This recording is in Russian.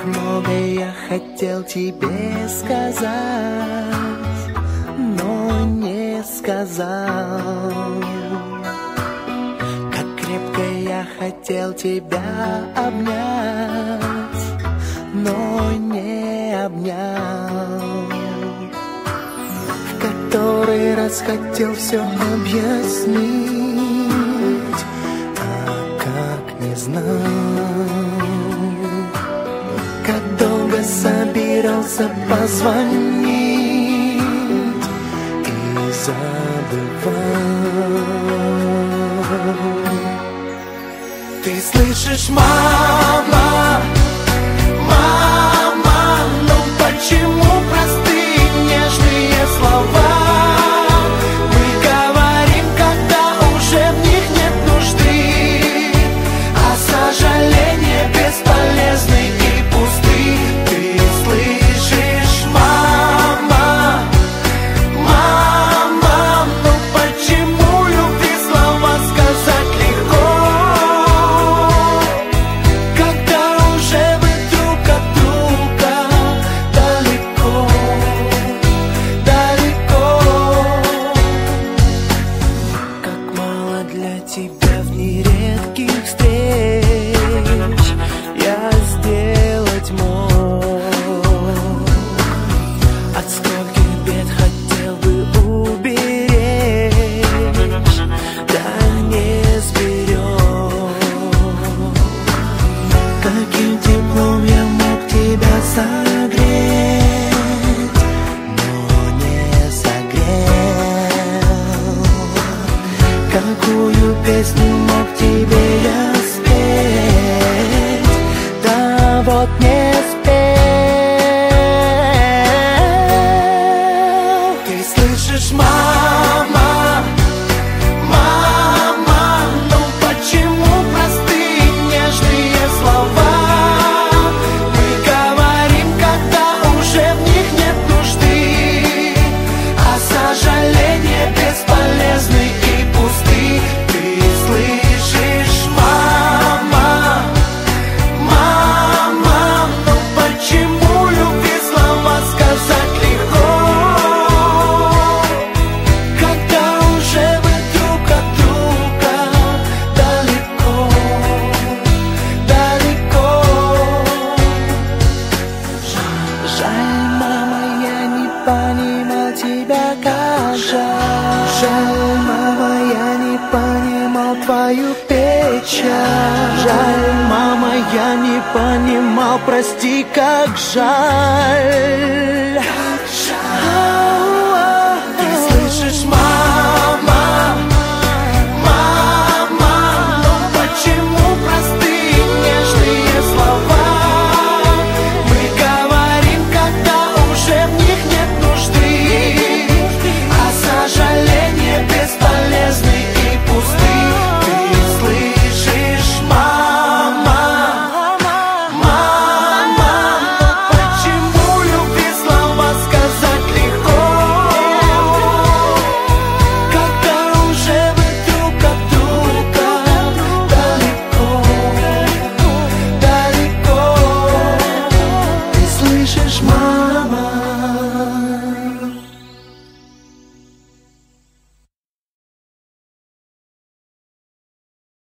много я хотел тебе сказать, но не сказал. Как крепко я хотел тебя обнять, но не обнял. В который раз хотел все объяснить, а как не знал. Как долго собирался позвонить и забывал. Ты слышишь, мама, мама, ну почему простые нежные слова мы говорим, когда уже в них нет нужды, а сожаления бесполезны и пусты. Ты слышишь, мама, мама, ну почему любви слова сказать легко, когда уже вы друг от друга далеко, далеко. Как мало для тебя в дни редких встреч я сделать мог. От скольких бед хотел бы уберечь, да не сберег. Каким теплом я мог тебя согреть, но не согрел. Какую песню мог тебе я спеть, да вот не спел. Ты слышишь, мама, мама, ну почему простые нежные слова мы говорим, когда уже в них нет нужды, а сожаления бесполезны и пусты. Ты слышишь, мама, мама, ну почему любви слова сказать легко, когда уже вы друг от друга далеко, далеко. Жаль, мама, я не понимал тебя, как жаль. Жаль, мама, я не понимал твою печаль. Жаль, мама, я не понимал, прости, как жаль. Как жаль.